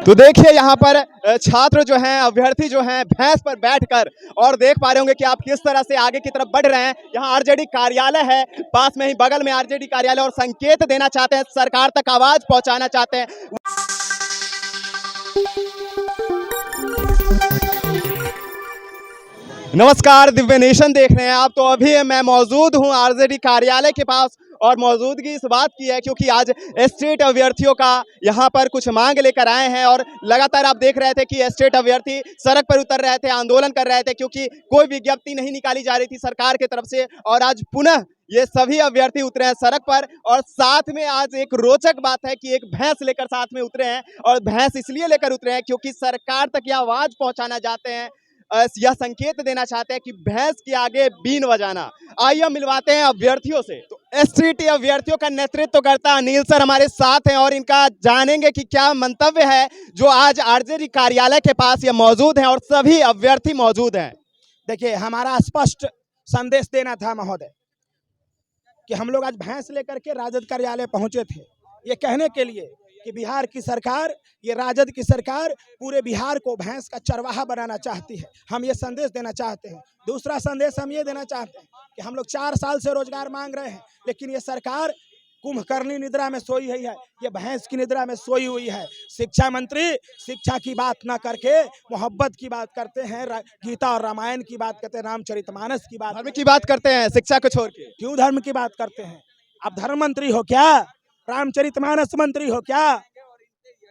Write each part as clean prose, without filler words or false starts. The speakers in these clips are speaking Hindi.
तो देखिए यहाँ पर छात्र जो हैं, अभ्यर्थी जो हैं, भैंस पर बैठकर और देख पा रहे होंगे कि आप किस तरह से आगे की तरफ बढ़ रहे हैं। यहाँ आरजेडी कार्यालय है, पास में ही बगल में आरजेडी कार्यालय, और संकेत देना चाहते हैं, सरकार तक आवाज पहुंचाना चाहते हैं। नमस्कार, दिव्य नेशन देख रहे हैं आप। तो अभी मैं मौजूद हूं आरजेडी कार्यालय के पास, और मौजूदगी इस बात की है क्योंकि आज स्टेट अभ्यर्थियों का यहां पर कुछ मांग लेकर आए हैं, और लगातार आप देख रहे थे कि स्टेट अभ्यर्थी सड़क पर उतर रहे थे, आंदोलन कर रहे थे, क्योंकि कोई विज्ञप्ति नहीं निकाली जा रही थी सरकार की तरफ से। और आज पुनः ये सभी अभ्यर्थी उतरे हैं सड़क पर, और साथ में आज एक रोचक बात है कि एक भैंस लेकर साथ में उतरे हैं। और भैंस इसलिए लेकर उतरे हैं क्योंकि सरकार तक यह आवाज पहुंचाना चाहते हैं, यह संकेत देना चाहते हैं कि भैंस के आगे बीन बजाना। आइए मिलवाते हैं अभ्यर्थियों से। तो एसटीटी अभ्यर्थियों का नेतृत्व करता अनिल सर हमारे साथ हैं, और इनका जानेंगे कि क्या मंतव्य है जो आज आरजेडी कार्यालय के पास ये मौजूद हैं और सभी अभ्यर्थी मौजूद हैं। देखिए, हमारा स्पष्ट संदेश देना था महोदय कि हम लोग आज भैंस लेकर के राजद कार्यालय पहुंचे थे, ये कहने के लिए कि बिहार की सरकार, ये राजद की सरकार पूरे बिहार को भैंस का चरवाहा बनाना चाहती है। हम ये संदेश देना चाहते हैं। दूसरा संदेश हम ये देना चाहते हैं कि हम लोग 4 साल से रोजगार मांग रहे हैं, लेकिन ये सरकार कुंभकर्णी निद्रा में सोई हुई है, ये भैंस की निद्रा में सोई हुई है। शिक्षा मंत्री शिक्षा की बात ना करके मोहब्बत की बात करते हैं, गीता और रामायण की बात करते हैं, रामचरितमानस की बात, धर्म की बात करते हैं, शिक्षा को छोड़ के। क्यों धर्म की बात करते हैं? आप धर्म मंत्री हो क्या? रामचरितमानस मंत्री हो क्या?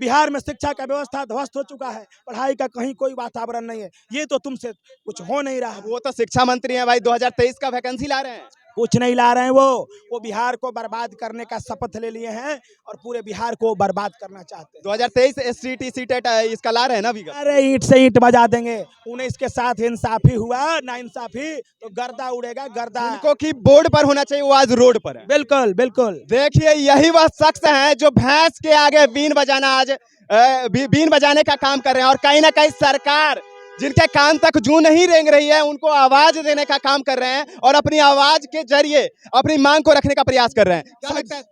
बिहार में शिक्षा का व्यवस्था ध्वस्त हो चुका है, पढ़ाई का कहीं कोई वातावरण नहीं है। ये तो तुमसे कुछ हो नहीं रहा। वो तो शिक्षा मंत्री हैं भाई, 2023 का वैकेंसी ला रहे हैं। कुछ नहीं ला रहे हैं, वो बिहार को बर्बाद करने का शपथ ले लिए हैं और पूरे बिहार को बर्बाद करना चाहते हैं। 2023 एसटीटी सीटेट इसका ला रहे हैं ना अभी। अरे ईंट से ईंट बजा देंगे। 19 के साथ इंसाफी हुआ, ना इंसाफी तो गर्दा उड़ेगा, गर्दा। इनको की बोर्ड पर होना चाहिए, वो आज रोड पर है। बिल्कुल बिल्कुल। देखिए, यही वह शख्स है जो भैंस के आगे बीन बजाना, आज बीन बजाने का काम कर रहे हैं, और कहीं ना कहीं सरकार जिनके कान तक जू नहीं रेंग रही है उनको आवाज देने का काम कर रहे हैं, और अपनी आवाज के जरिए अपनी मांग को रखने का प्रयास कर रहे हैं। क्या लगता है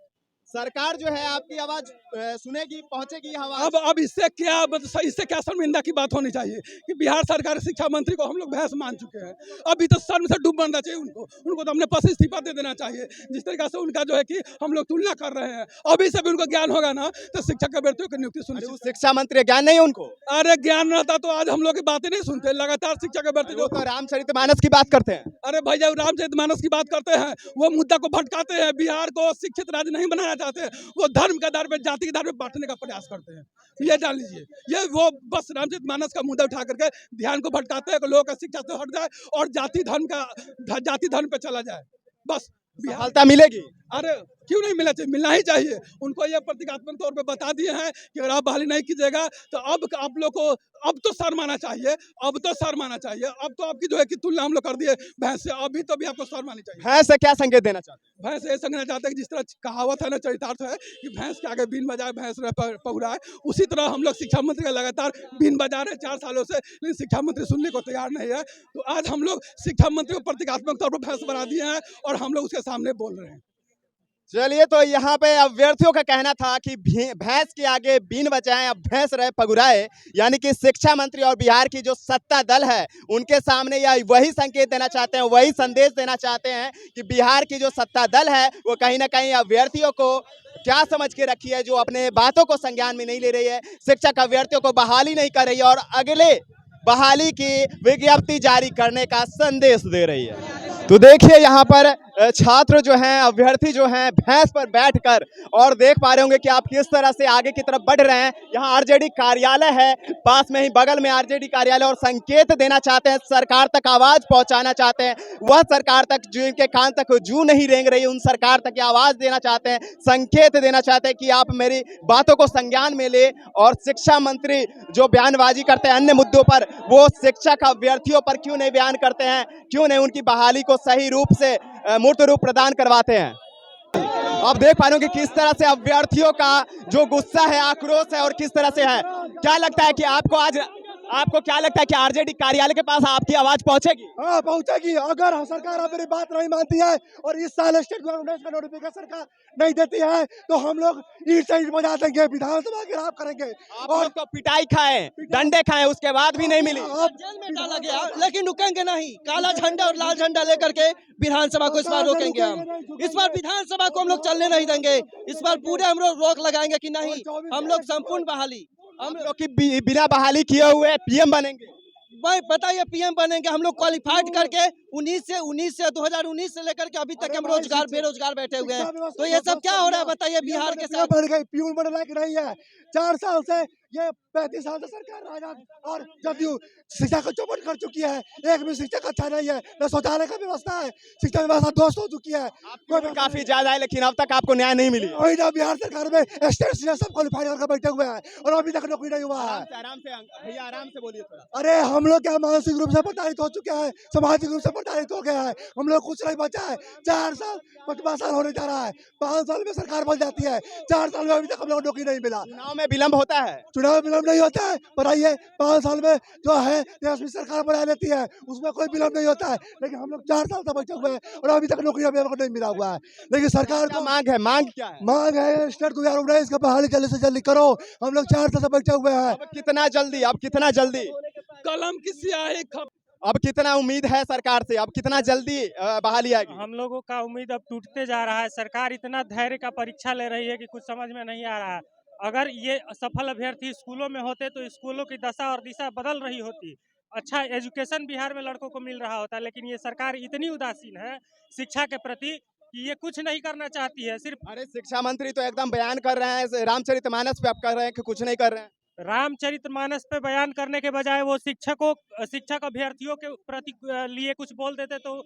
सरकार जो है आपकी आवाज सुनेगी, पहुंचेगी आवाज? अब इससे क्या शर्मिंदा की बात होनी चाहिए कि बिहार सरकार शिक्षा मंत्री को हम लोग भैंस मान चुके हैं। अभी तो शर्म से डूब बनना चाहिए उनको तो हमने पद से इस्तीफा दे देना चाहिए। जिस तरीके से उनका जो है कि हम लोग तुलना कर रहे हैं, अभी से भी उनको ज्ञान होगा ना तो शिक्षक अभ्यर्थियों की नियुक्ति सुनिश्चित। शिक्षा मंत्री ज्ञान नहीं है उनको? अरे ज्ञान रहता तो आज हम लोग की बातें नहीं सुनते। लगातार शिक्षक अभ्यर्थी जो तो रामचरितमानस की बात करते हैं। अरे भैया, रामचरितमानस की बात करते हैं, वो मुद्दा को भटकाते हैं। बिहार को शिक्षित राज्य नहीं बनाना चाहते, वो धर्म के आधार पर, जाति के आधार पर बांटने का प्रयास करते हैं। ये जान लीजिए, ये वो बस रामचरितमानस का मुद्दा उठा करके ध्यान को भटकाते हैं कि लोगों का शिक्षा से हट जाए और जाति धर्म पे चला जाए। बस सफलता मिलेगी? अरे क्यों नहीं मिलना चाहिए? मिलना ही चाहिए। उनको ये प्रतीकात्मक तौर पे बता दिए हैं कि अगर आप बहाली नहीं कीजिएगा तो अब आप लोग को अब तो शर्माना चाहिए। अब तो आपकी जो है कि तुलना हम लोग कर दिए भैंस से, अभी तो भी आपको शर्मानी चाहिए। भैंस से क्या संकेत देना चाहते हैं? भैंस ये संकेत चाहते हैं कि जिस तरह कहावत है ना, चरितार्थ है कि भैंस के आगे बीन बजाए भैंस पहुराए, उसी तरह हम लोग शिक्षा मंत्री का लगातार बीन बजा रहे 4 सालों से, लेकिन शिक्षा मंत्री सुनने को तैयार नहीं है। तो आज हम लोग शिक्षा मंत्री को प्रतीकात्मक तौर पर भैंस बना दिए हैं और हम लोग उसके सामने बोल रहे हैं। चलिए, तो यहाँ पे अभ्यर्थियों का कहना था कि भैंस के आगे बीन बजाएं, अब भैंस रहे पगुराए, यानी कि शिक्षा मंत्री और बिहार की जो सत्ता दल है उनके सामने यह वही संकेत देना चाहते हैं, वही संदेश देना चाहते हैं कि बिहार की जो सत्ता दल है वो कहीं ना कहीं अभ्यर्थियों को क्या समझ के रखी है, जो अपने बातों को संज्ञान में नहीं ले रही है, शिक्षक अभ्यर्थियों को बहाली नहीं कर रही है, और अगले बहाली की विज्ञप्ति जारी करने का संदेश दे रही है। तो देखिए, यहाँ पर छात्र जो हैं, अभ्यर्थी जो हैं, भैंस पर बैठकर और देख पा रहे होंगे कि आप किस तरह से आगे की तरफ बढ़ रहे हैं। यहाँ आरजेडी कार्यालय है, पास में ही बगल में आरजेडी कार्यालय, और संकेत देना चाहते हैं, सरकार तक आवाज पहुंचाना चाहते हैं। वह सरकार तक जिनके कान तक जू नहीं रेंग रही, उन सरकार तक आवाज देना चाहते हैं, संकेत देना चाहते हैं कि आप मेरी बातों को संज्ञान में ले। और शिक्षा मंत्री जो बयानबाजी करते हैं अन्य मुद्दों पर, वो शिक्षक अभ्यर्थियों पर क्यों नहीं बयान करते हैं, क्यों नहीं उनकी बहाली को सही रूप से मूर्त रूप प्रदान करवाते हैं। आप देख पा रहे हो कि किस तरह से अभ्यर्थियों का जो गुस्सा है, आक्रोश है, और किस तरह से है। क्या लगता है कि आपको आज आपको क्या लगता है कि आरजेडी कार्यालय के पास आपकी आवाज पहुंचेगी? हाँ पहुंचेगी। अगर सरकार मेरी बात नहीं मानती है और इस साल स्टेट गवर्नमेंट का नोटिफिकेशन का नहीं देती है तो हम लोग ईट से ईट बजा देंगे, विधानसभा घेराव करेंगे। और तो पिटाई खाए, डंडे खाए, उसके बाद भी नहीं मिली। अब जेल में डाला गया, लेकिन रुकेंगे नहीं। काला झंडा और लाल झंडा लेकर के विधानसभा को इस बार रोकेंगे हम। इस बार विधानसभा को हम लोग चलने नहीं देंगे। इस बार पूरे हम लोग रोक लगाएंगे कि नहीं, हम लोग संपूर्ण बहाली। हम लोग की बिना बहाली किए हुए पीएम बनेंगे। भाई बताइए पीएम बनेंगे हम लोग क्वालिफाइड करके 2019 से लेकर के अभी तक हम रोजगार बेरोजगार बैठे हुए हैं। तो ये सब क्या हो रहा है बताइए बिहार के साथ? बढ़ गई, प्यून बढ़ लायक नहीं है। 4 साल से ये 35 साल से सरकार राजद और जदयू शिक्षा को चौपट कर चुकी है। एक भी शिक्षक अच्छा नहीं है, न शौचालय का व्यवस्था है, शिक्षा व्यवस्था ध्वस्त हो चुकी है। कोई काफी ज्यादा है, लेकिन अब तक आपको न्याय नहीं मिली। वही ना, बिहार सरकार में स्टेट से सब क्वालिफाइड होकर बैठे हुए हैं और अभी तक नौकरी नहीं हुआ है। आराम से भैया, आराम से बोलिए थोड़ा। अरे हम लोग क्या मानसिक रूप से प्रताड़ित हो चुके हैं, सामाजिक रूप से प्रताड़ित हो गया है। हम लोग कुछ नहीं बचा है। 4 साल 5 साल होने जा रहा है, 5 साल में सरकार बन जाती है, 4 साल में अभी तक हम लोग नौकरी नहीं मिला। चुनाव में विलम्ब होता है, चुनाव विलम्ब नहीं होता है। बताइए 5 साल में जो है तेजस्वी सरकार बना लेती है, उसमें कोई विलम्ब नहीं होता है। लेकिन हम लोग 4 साल से बैठे हुए हैं और अभी तक नौकरी अभी हमको नहीं मिला हुआ है। लेकिन सरकार क्या को मांग है? मांग क्या है? मांग है स्टेट 2019 का बहाली जल्दी से जल्दी करो। हम लोग 4 साल से बैठे हुए हैं। अब कितना जल्दी? अब कितना जल्दी? कलम की स्याही अब कितना उम्मीद है सरकार से? अब कितना जल्दी बहाली आएगी? हम लोगों का उम्मीद अब टूटते जा रहा है। सरकार इतना धैर्य का परीक्षा ले रही है कि कुछ समझ में नहीं आ रहा है। अगर ये सफल अभ्यर्थी स्कूलों में होते तो स्कूलों की दशा और दिशा बदल रही होती। अच्छा एजुकेशन बिहार में लड़कों को मिल रहा होता, लेकिन ये सरकार इतनी उदासीन है शिक्षा के प्रति कि ये कुछ नहीं करना चाहती है। सिर्फ अरे शिक्षा मंत्री तो एकदम बयान कर रहे हैं, रामचरितमानस पे आप कर रहे हैं कि कुछ नहीं कर रहे हैं। रामचरितमानस पे बयान करने के बजाय वो शिक्षक अभ्यर्थियों के प्रति लिए कुछ बोल देते तो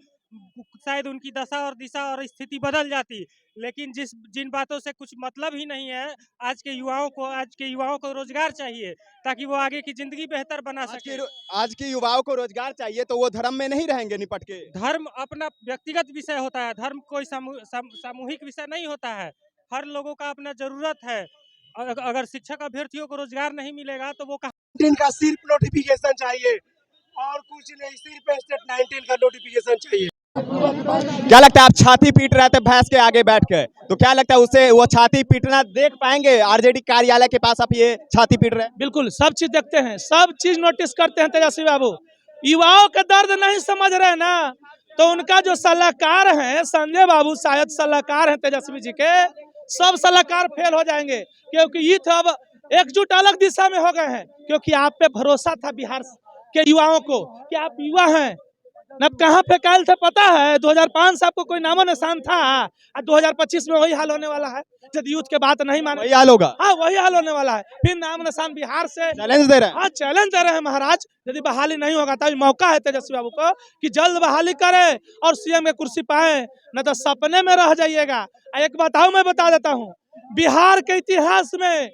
शायद उनकी दशा और दिशा और स्थिति बदल जाती। लेकिन जिन बातों से कुछ मतलब ही नहीं है, आज के युवाओं को रोजगार चाहिए ताकि वो आगे की जिंदगी बेहतर बना सके। आज के युवाओं को रोजगार चाहिए तो वो धर्म में नहीं रहेंगे निपट के। धर्म अपना व्यक्तिगत विषय होता है, धर्म कोई सामूहिक विषय नहीं होता है। हर लोगों का अपना जरूरत है। अगर शिक्षक अभ्यर्थियों को रोजगार नहीं मिलेगा तो वो का सिर्फ नोटिफिकेशन चाहिए और कुछ नहीं, सिर्फ स्टेट 19 का नोटिफिकेशन चाहिए। क्या लगता है आप छाती पीट रहे थे भैंस के आगे बैठ के, तो क्या लगता है उसे वो छाती पीटना देख पाएंगे? आरजेडी कार्यालय के पास आप ये छाती पीट रहे हैं। बिल्कुल सब चीज देखते हैं, सब चीज नोटिस करते हैं तेजस्वी बाबू। युवाओं का दर्द नहीं समझ रहे हैं ना, तो उनका जो सलाहकार है संजय बाबू, शायद सलाहकार है तेजस्वी जी के, सब सलाहकार फेल हो जाएंगे। क्योंकि ये अब एकजुट अलग दिशा में हो गए हैं, क्योंकि आप पे भरोसा था बिहार के युवाओं को कि आप युवा हैं। अब कहाँ फेंकाल थे पता है? 2005 से आपको कोई नामो निशान था, और 2025 में वही हाल होने वाला है। जब यूथ के बात नहीं माने वही हाल होगा। हाँ वही हाल होने वाला है। फिर नाम निशान बिहार से चैलेंज दे रहे हैं। हाँ चैलेंज दे रहे हैं महाराज। यदि बहाली नहीं होगा तो मौका है तेजस्वी बाबू को कि जल्द बहाली करे और सीएम की कुर्सी पाए, न तो सपने में रह जाइएगा। एक बताओ, मैं बता देता हूँ, बिहार के इतिहास में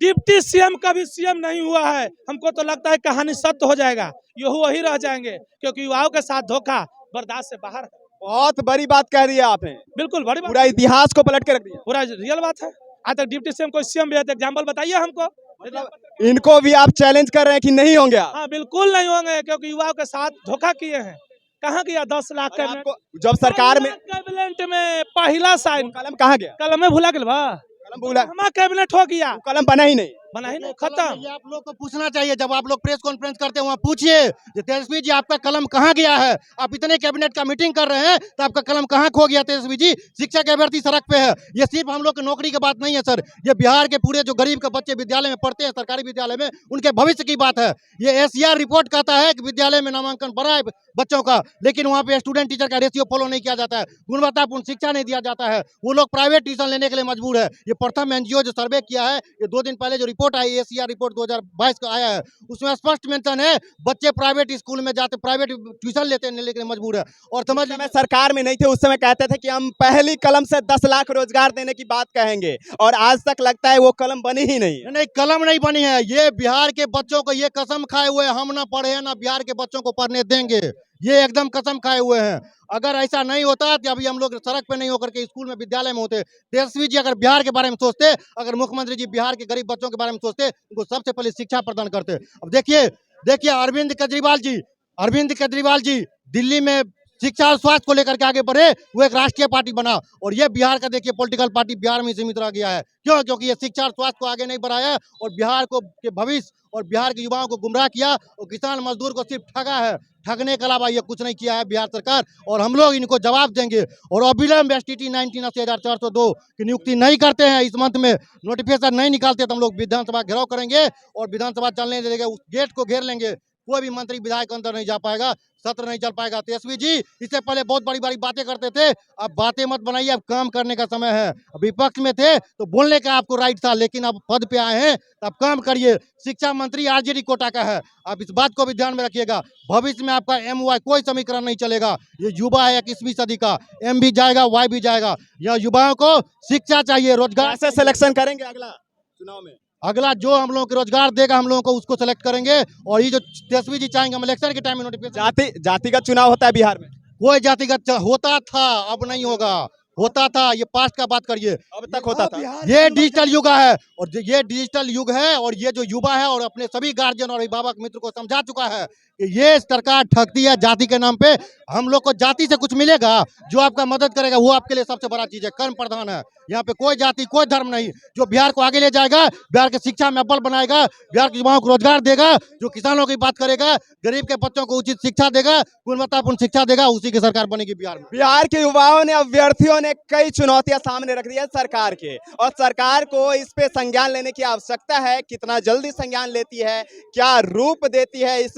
डिप्टी सीएम कभी सीएम नहीं हुआ है। हमको तो लगता है कहानी सत्य हो जाएगा, ये वही रह जाएंगे, क्योंकि युवाओं के साथ धोखा बर्दाश्त से बाहर। बहुत बड़ी बात कह दी है आपने, बिल्कुल बड़ी बात, पूरा इतिहास को पलट के रख दिया। पूरा रियल बात है। आज तक डिप्टी सीएम कोई सीएम भी है तो एग्जाम्पल बताइए हमको। मतलब इनको भी आप चैलेंज कर रहे हैं कि नहीं होंगे? हाँ बिल्कुल नहीं होंगे, क्योंकि युवाओं के साथ धोखा किए हैं। कहाँ किया? 10 लाख आपको जब सरकार में कैबिनेट में पहला साइन, कलम कहाँ गया? कलम में भूला गया बा, कलम भूला, हमारा कैबिनेट हो गया, कलम बना ही नहीं। बना ही नहीं, खत्म। ये आप लोग को पूछना चाहिए, जब आप लोग प्रेस कॉन्फ्रेंस करते हैं वहाँ पूछिए तेजस्वी जी आपका कलम कहाँ गया है। आप इतने कैबिनेट का मीटिंग कर रहे हैं तो आपका कलम कहाँ खो गया तेजस्वी जी? शिक्षा के अभ्यर्थी सड़क पे है। ये सिर्फ हम लोग की नौकरी की बात नहीं है सर, ये बिहार के पूरे जो गरीब के बच्चे विद्यालय में पढ़ते हैं, सरकारी विद्यालय में, उनके भविष्य की बात है। ये एशिया रिपोर्ट कहता है कि विद्यालय में नामांकन बढ़ा है बच्चों का, लेकिन वहाँ पे स्टूडेंट टीचर का रेशियो फॉलो नहीं किया जाता है, गुणवत्तापूर्ण शिक्षा नहीं दिया जाता है। वो लोग प्राइवेट ट्यूशन लेने के लिए मजबूर है। ये प्रथम एनजीओ जो सर्वे किया है, ये 2 दिन पहले जो रिपोर्ट आई, एशिया रिपोर्ट 2022 का आया है, उसमें स्पष्ट मेंशन है बच्चे प्राइवेट स्कूल में जाते, प्राइवेट ट्यूशन लेते हैं, लेकिन मजबूर है। और समझ मैं सरकार में नहीं थे उस समय कहते थे कि हम पहली कलम से 10 लाख रोजगार देने की बात कहेंगे, और आज तक लगता है वो कलम बनी ही नहीं। नहीं, कलम नहीं बनी है। ये बिहार के बच्चों को ये कसम खाए हुए हम ना पढ़े ना बिहार के बच्चों को पढ़ने देंगे, ये एकदम कसम खाए हुए हैं। अगर ऐसा नहीं होता तो अभी हम लोग सड़क पे नहीं होकर के स्कूल में विद्यालय में होते। तेजस्वी जी अगर बिहार के बारे में सोचते, अगर मुख्यमंत्री जी बिहार के गरीब बच्चों के बारे में सोचते, उनको सबसे पहले शिक्षा प्रदान करते। अब देखिए देखिए अरविंद केजरीवाल जी दिल्ली में शिक्षा और स्वास्थ्य को लेकर के आगे बढ़े, वो एक राष्ट्रीय पार्टी बना। और ये बिहार का देखिए पॉलिटिकल पार्टी बिहार में सीमित रह गया है। क्यों? क्योंकि ये शिक्षा और स्वास्थ्य को आगे नहीं बढ़ाया और बिहार को के भविष्य और बिहार के युवाओं को गुमराह किया और किसान मजदूर को सिर्फ ठगा है। ठगने के अलावा ये कुछ नहीं किया है बिहार सरकार, और हम लोग इनको जवाब देंगे। और अविलंब STT 1980,402 की नियुक्ति नहीं करते हैं, इस मंथ में नोटिफिकेशन नहीं निकालते तो हम लोग विधानसभा घेराव करेंगे और विधानसभा चलने देंगे, उस गेट को घेर लेंगे। कोई भी मंत्री विधायक अंदर नहीं जा पाएगा, सत्र नहीं चल पाएगा। तेजस्वी जी इससे पहले बहुत बड़ी बड़ी बातें करते थे, अब बातें मत बनाइए, अब काम करने का समय है। विपक्ष में थे तो बोलने का आपको राइट था, लेकिन अब पद पे आए हैं तो अब काम करिए। शिक्षा मंत्री RJD कोटा का है, आप इस बात को भी ध्यान में रखिएगा। भविष्य में आपका MY कोई समीकरण नहीं चलेगा। ये युवा है 21वीं सदी का, M भी जाएगा, Y भी जाएगा। यह युवाओं को शिक्षा चाहिए, रोजगार। कैसे सिलेक्शन करेंगे अगला चुनाव में? अगला जो हम लोगों को रोजगार देगा हम लोगों को उसको सेलेक्ट करेंगे। और ये जो तेजस्वी जी चाहेंगे हम इलेक्शन के टाइम में नोटिफिकेशन। जातिगत चुनाव होता है बिहार में? कोई जातिगत होता था, अब नहीं होगा। होता था, ये पास्ट का बात करिए, अब तक होता था। ये डिजिटल युग है और ये डिजिटल युग है। और ये जो युवा है और अपने सभी गार्जियन और अभिभावक मित्र को समझा चुका है कि ये सरकार ठगती है जाति के नाम पे। हम लोग को जाति से कुछ मिलेगा? जो आपका मदद करेगा वो आपके लिए सबसे बड़ा चीज है। कर्म प्रधान है यहाँ पे, कोई जाति कोई धर्म नहीं। जो बिहार को आगे ले जाएगा, बिहार के शिक्षा में अव्वल बनाएगा, बिहार के युवाओं को रोजगार देगा, जो किसानों की बात करेगा, गरीब के बच्चों को उचित शिक्षा देगा, गुणवत्तापूर्ण शिक्षा देगा, उसी की सरकार बनेगी बिहार में। बिहार के युवाओं ने, अभ्यर्थियों ने कई चुनौतियां सामने रख दी है सरकार के, और सरकार को इस पे संज्ञान लेने की आवश्यकता है। कितना जल्दी संज्ञान लेती है, क्या रूप देती है इस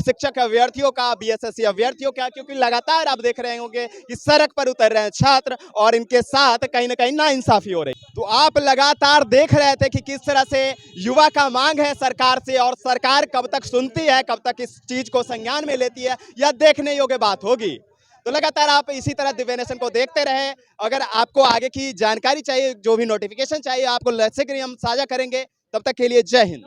शिक्षक अभ्यर्थियों का, BSSC अभ्यर्थियों का, क्योंकि लगातार आप देख रहे होंगे कि सड़क पर उतर रहे हैं छात्र और इनके साथ कहीं ना कहीं नाइंसाफी हो रही। तो आप लगातार देख रहे थे कि किस तरह से युवा का मांग है सरकार से, और सरकार कब तक सुनती है, कब तक इस चीज को संज्ञान में लेती है, यह देखने योग्य बात होगी। तो लगातार आप इसी तरह दिव्य नेशन को देखते रहे। अगर आपको आगे की जानकारी चाहिए, जो भी नोटिफिकेशन चाहिए, आपको शीघ्र ही हम साझा करेंगे। तब तक के लिए जय हिंद।